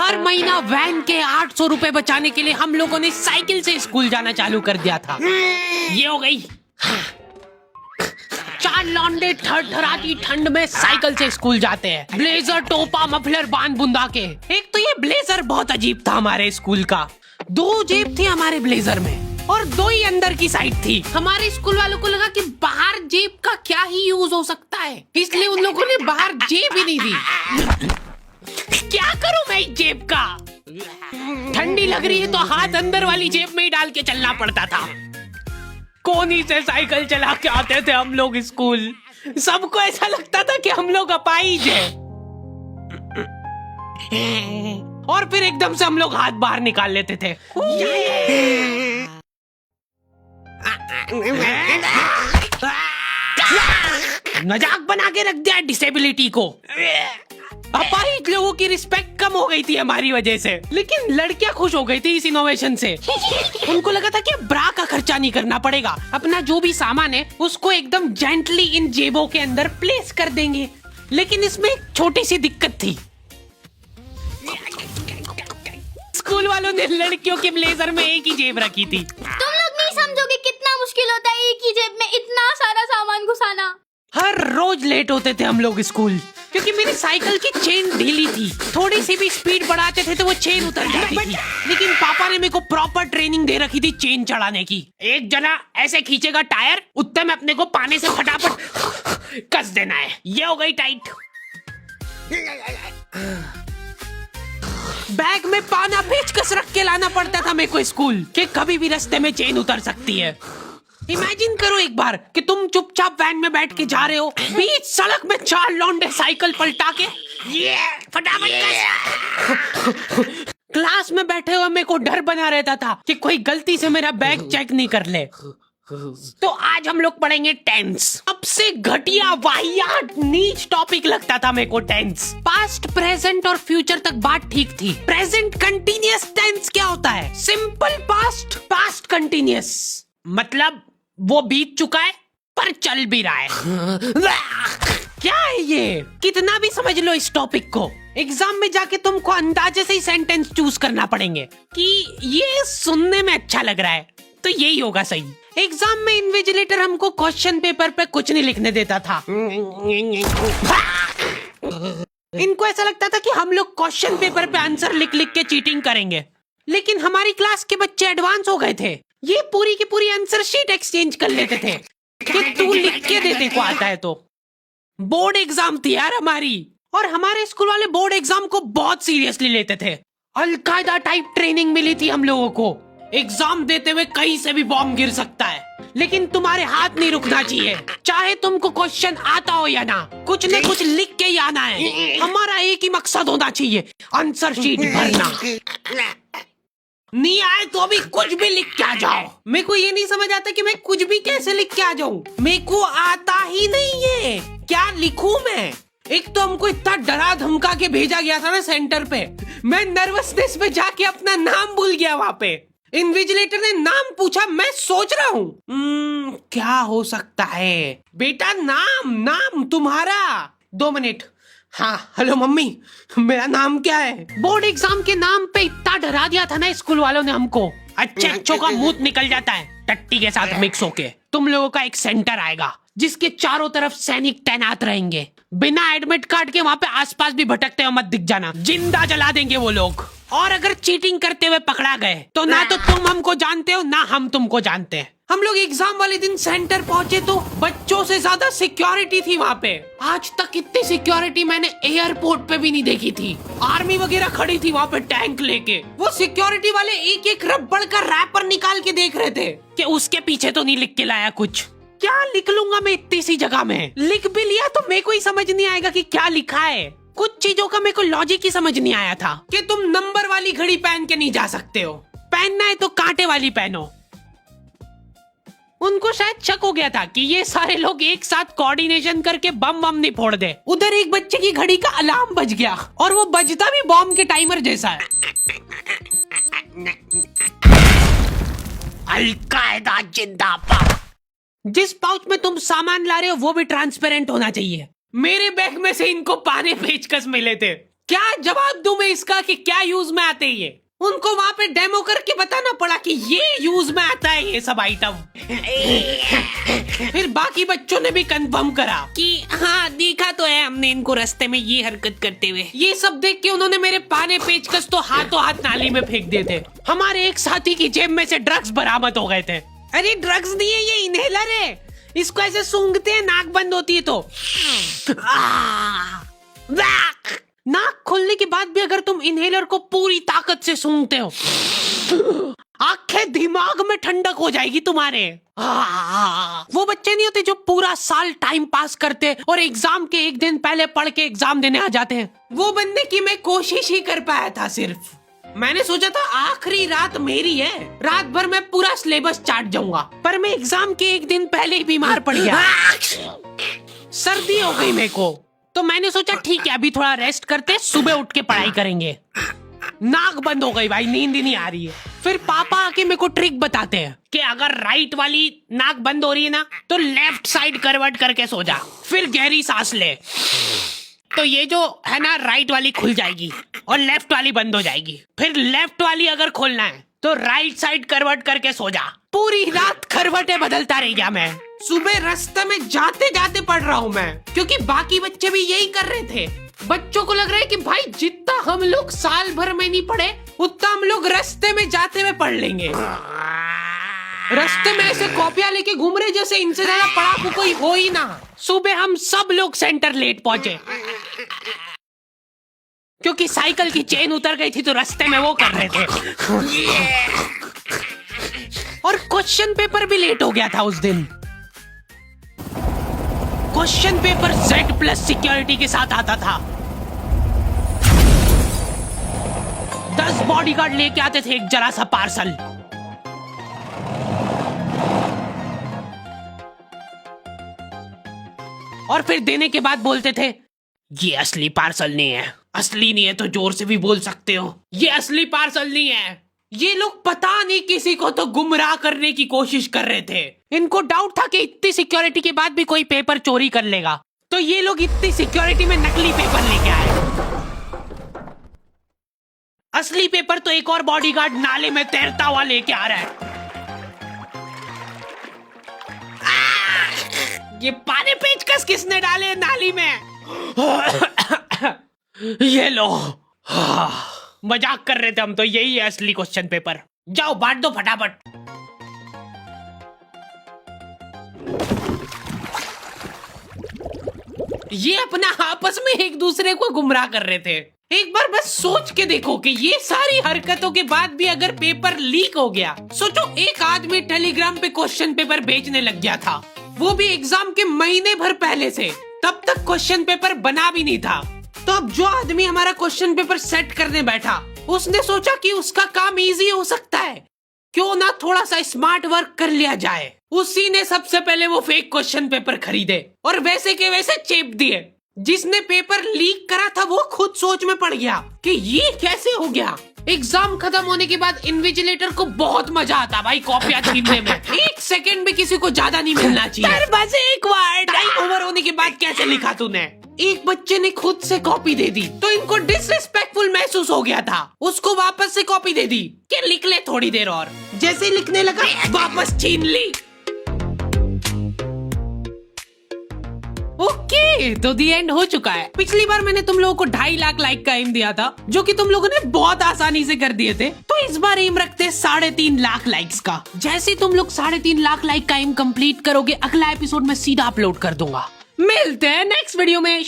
हर महीना वैन के 800 रुपए बचाने के लिए हम लोगों ने साइकिल से स्कूल जाना चालू कर दिया था। ये हो गई। चार लौंडे थरथराती ठंड में साइकिल से स्कूल जाते हैं, ब्लेजर, टोपा, मफलर बांध बुंदा के। एक तो ये ब्लेजर बहुत अजीब था हमारे स्कूल का। 2 जेब थी हमारे ब्लेजर में और 2 ही अंदर की साइड थी। हमारे स्कूल वालों को लगा कि बाहर जेब का क्या ही यूज हो सकता है, इसलिए उन लोगों ने बाहर जेब ही नहीं दी। क्या करूं मैं इस जेब का? ठंडी लग रही है तो हाथ अंदर वाली जेब में ही डाल के चलना पड़ता था। कोनी से साइकिल चला के आते थे हम लोग स्कूल। सबको ऐसा लगता था कि हम लोग अपाहिज हैं। और फिर एकदम से हम लोग हाथ बाहर निकाल लेते थे। मजाक बना के रख दिया डिसेबिलिटी को। अपाहिज लोगों की रिस्पेक्ट कम हो गई थी हमारी वजह से, लेकिन लड़कियां खुश हो गई थी इस इनोवेशन से। उनको लगा था कि ब्रा का खर्चा नहीं करना पड़ेगा, अपना जो भी सामान है उसको एकदम जेंटली इन जेबों के अंदर प्लेस कर देंगे। लेकिन इसमें एक छोटी सी दिक्कत थी। स्कूल वालों ने लड़कियों के ब्लेजर में एक ही जेब रखी थी। तुम लोग नहीं समझोगे कितना मुश्किल होता है एक ही जेब में इतना सारा सामान घुसाना। हर रोज लेट होते थे हम लोग स्कूल, क्योंकि मेरी साइकिल की चेन ढीली थी। थोड़ी सी भी स्पीड बढ़ाते थे तो वो चेन उतर जाती थी। लेकिन पापा ने मेरे को प्रॉपर ट्रेनिंग दे रखी थी चेन चढ़ाने की। एक जना ऐसे खींचेगा टायर, उतने में अपने को पानी से फटाफट कस देना है। ये हो गई टाइट। बैग में पाना पेचकस रख के लाना पड़ता था मेरे को स्कूल, कि कभी भी रास्ते में चेन उतर सकती है। इमेजिन करो एक बार कि तुम चुपचाप वैन में बैठ के जा रहे हो, बीच सड़क में 4 लौंडे साइकिल पलटा के ये फटाफट क्लास में बैठे हुए मेरे को डर बना रहता था कि कोई गलती से मेरा बैग चेक नहीं कर ले। तो आज हम लोग पढ़ेंगे टेंस। सबसे घटिया, वाहियात, नीच टॉपिक लगता था मेरे को टेंस। पास्ट, प्रेजेंट और फ्यूचर तक बात ठीक थी। प्रेजेंट कंटिन्यूअस टेंस क्या होता है? सिंपल पास्ट, पास्ट कंटिन्यूअस, मतलब वो बीत चुका है पर चल भी रहा है। क्या है ये? कितना भी समझ लो इस टॉपिक को, एग्जाम में जाके तुमको अंदाजे से ही सेंटेंस चूज करना पड़ेंगे कि ये सुनने में अच्छा लग रहा है तो यही होगा सही। एग्जाम में इन्विजिलेटर हमको क्वेश्चन पेपर पे कुछ नहीं लिखने देता था। इनको ऐसा लगता था कि हम लोग क्वेश्चन पेपर पे आंसर लिख लिख के चीटिंग करेंगे। लेकिन हमारी क्लास के बच्चे एडवांस हो गए थे, ये पूरी की पूरी आंसर शीट एक्सचेंज कर लेते थे कि तू लिख के दे, को आता है तो। बोर्ड एग्जाम थी यार हमारी, और हमारे स्कूल वाले बोर्ड एग्जाम को बहुत सीरियसली लेते थे। अलकायदा टाइप ट्रेनिंग मिली थी हम लोगों को। एग्जाम देते हुए कहीं से भी बॉम्ब गिर सकता है, लेकिन तुम्हारे हाथ नहीं रुकना चाहिए, चाहे तुमको क्वेश्चन आता हो या ना, कुछ न कुछ लिख के ही आना है। हमारा एक ही मकसद होना चाहिए, आंसर शीट भरना। नहीं आए तो अभी कुछ भी लिख के आ जाओ। मेरे को ये नहीं समझ आता कि मैं कुछ भी कैसे लिख के आ जाऊं, मेरे को आता ही नहीं है। क्या लिखूं मैं? एक तो हमको इतना डरा धमका के भेजा गया था ना सेंटर पे, मैं नर्वसनेस में जाके अपना नाम भूल गया वहां पे। इन्विजिलेटर ने नाम पूछा, मैं सोच रहा हूँ क्या हो सकता है। बेटा नाम, नाम तुम्हारा। 2 मिनट। हाँ हेलो मम्मी, मेरा नाम क्या है? बोर्ड एग्जाम के नाम पे इतना डरा दिया था ना स्कूल वालों ने हमको, अच्छों का मुंह निकल जाता है टट्टी के साथ मिक्स होके। तुम लोगों का एक सेंटर आएगा जिसके चारों तरफ सैनिक तैनात रहेंगे। बिना एडमिट कार्ड के वहाँ पे आसपास भी भटकते हुए मत दिख जाना, जिंदा जला देंगे वो लोग। और अगर चीटिंग करते हुए पकड़ा गए तो ना तो तुम हमको जानते हो ना हम तुमको जानते हैं। हम लोग एग्जाम वाले दिन सेंटर पहुंचे तो बच्चों से ज्यादा सिक्योरिटी थी वहाँ पे। आज तक इतनी सिक्योरिटी मैंने एयरपोर्ट पे भी नहीं देखी थी। आर्मी वगैरह खड़ी थी वहाँ पे टैंक लेके। वो सिक्योरिटी वाले एक एक रबड़ का रैपर निकाल के देख रहे थे कि उसके पीछे तो नहीं लिख के लाया कुछ। क्या लिख लूंगा मैं इतनी सी जगह में? लिख भी लिया तो मेरे को ही समझ नहीं आएगा कि क्या लिखा है। कुछ चीजों का मेरे को लॉजिक ही समझ नहीं आया था कि तुम नंबर वाली घड़ी पहन के नहीं जा सकते हो, पहनना है तो कांटे वाली पहनो। उनको शायद शक हो गया था कि ये सारे लोग एक साथ कोऑर्डिनेशन करके बम बम नहीं फोड़ दे। उधर एक बच्चे की घड़ी का अलार्म बज गया और वो बजता भी बॉम्ब के टाइमर जैसा है। अलकायदा जिंदाबाद। जिस पाउच में तुम सामान ला रहे हो वो भी ट्रांसपेरेंट होना चाहिए। मेरे बैग में से इनको पाने पेचकस मिले थे, क्या जवाब दूं मैं इसका कि क्या यूज में आते हैं ये? उनको वहाँ पे डेमो करके बताना पड़ा कि ये यूज में आता है ये सब आइटम। फिर बाकी बच्चों ने भी कंफर्म करा कि हाँ देखा तो है हमने इनको रास्ते में ये हरकत करते हुए। ये सब देख के उन्होंने मेरे पाने पेचकस तो हाथों हाथ नाली में फेंक दिए थे। हमारे एक साथी की जेब में से ड्रग्स बरामद हो गए थे। अरे ड्रग्स नहीं है, ये इनहेलर है। इसको ऐसे सूंघते हैं, नाक बंद होती है तो नाक खोलने के बाद भी अगर तुम इनहेलर को पूरी ताकत से सूंघते हो, आंखें दिमाग में ठंडक हो जाएगी तुम्हारे। वो बच्चे नहीं होते जो पूरा साल टाइम पास करते और एग्जाम के एक दिन पहले पढ़ के एग्जाम देने आ जाते हैं। वो बनने की मैं कोशिश ही कर पाया था। सिर्फ मैंने सोचा था आखिरी रात मेरी है, रात भर मैं पूरा सिलेबस चाट जाऊंगा, पर मैं एग्जाम के एक दिन पहले ही बीमार पड़ गया। सर्दी हो गई मेरे को, तो मैंने सोचा ठीक है अभी थोड़ा रेस्ट करते, सुबह उठ के पढ़ाई करेंगे। नाक बंद हो गई भाई, नींद ही नहीं आ रही है। फिर पापा आके मेरे को ट्रिक बताते हैं कि अगर राइट वाली नाक बंद हो रही है ना तो लेफ्ट साइड करवट करके सो जा, फिर गहरी सांस ले, तो ये जो है ना राइट वाली खुल जाएगी और लेफ्ट वाली बंद हो जाएगी। फिर लेफ्ट वाली अगर खोलना है तो राइट साइड करवट करके सो जा। पूरी रात करवटें बदलता रह गया मैं। सुबह रास्ते में जाते जाते पढ़ रहा हूँ मैं, क्योंकि बाकी बच्चे भी यही कर रहे थे। बच्चों को लग रहा है कि भाई जितना हम लोग साल भर में नहीं पढ़े उतना हम लोग रास्ते में जाते हुए पढ़ लेंगे। रास्ते में ऐसे कॉपियां लेके घूम रहे जैसे इनसे ज्यादा पढ़ाकू कोई हो ही ना। सुबह हम सब लोग सेंटर लेट पहुंचे क्योंकि साइकिल की चेन उतर गई थी, तो रास्ते में वो कर रहे थे। और क्वेश्चन पेपर भी लेट हो गया था उस दिन। क्वेश्चन पेपर Z+ सिक्योरिटी के साथ आता था। 10 बॉडीगार्ड लेके आते थे एक जरा सा पार्सल। और फिर देने के बाद बोलते थे ये असली पार्सल नहीं है। असली नहीं है तो जोर से भी बोल सकते हो, ये असली पार्सल नहीं है। ये लोग पता नहीं किसी को तो गुमराह करने की कोशिश कर रहे थे। इनको डाउट था कि इतनी सिक्योरिटी के बाद भी कोई पेपर चोरी कर लेगा, तो ये लोग इतनी सिक्योरिटी में नकली पेपर लेके आए। असली पेपर तो एक और बॉडीगार्ड नाले में तैरता हुआ लेके आ रहा है। ये पाने पेचकस किसने डाले नाली में? ये लो। मजाक कर रहे थे हम तो, यही है असली क्वेश्चन पेपर। जाओ बांट दो फटाफट। ये अपना आपस में एक दूसरे को गुमराह कर रहे थे। एक बार बस सोच के देखो कि ये सारी हरकतों के बाद भी अगर पेपर लीक हो गया, सोचो एक आदमी टेलीग्राम पे क्वेश्चन पेपर बेचने लग गया था, वो भी एग्जाम के महीने भर पहले से, तब तक क्वेश्चन पेपर बना भी नहीं था। तो अब जो आदमी हमारा क्वेश्चन पेपर सेट करने बैठा, उसने सोचा कि उसका काम इजी हो सकता है, क्यों ना थोड़ा सा स्मार्ट वर्क कर लिया जाए। उसी ने सबसे पहले वो फेक क्वेश्चन पेपर खरीदे और वैसे के वैसे चेप दिए। जिसने पेपर लीक करा था वो खुद सोच में पड़ गया कि ये कैसे हो गया। एग्जाम खत्म होने के बाद इन्विजिलेटर को बहुत मजा आता भाई कॉपियां छीनने में। एक सेकंड भी किसी को ज्यादा नहीं मिलना चाहिए। बस एक बार टाइम ओवर होने के बाद कैसे लिखा तूने? एक बच्चे ने खुद से कॉपी दे दी तो इनको डिसरिस्पेक्टफुल महसूस हो गया था, उसको वापस से कॉपी दे दी कि लिख ले थोड़ी देर और। जैसे ही लिखने लगा वापस छीन ली। ओके, तो दी एंड हो चुका है। पिछली बार मैंने तुम लोगों को 2.5 लाख लाइक का एम दिया था, जो कि तुम लोगों ने बहुत आसानी से कर दिए थे। तो इस बार एम रखते 3.5 लाख लाइक्स का। जैसे तुम लोग 3.5 लाख लाइक का एम कंप्लीट करोगे, अगला एपिसोड में सीधा अपलोड कर दूंगा। मिलते हैं नेक्स्ट वीडियो में।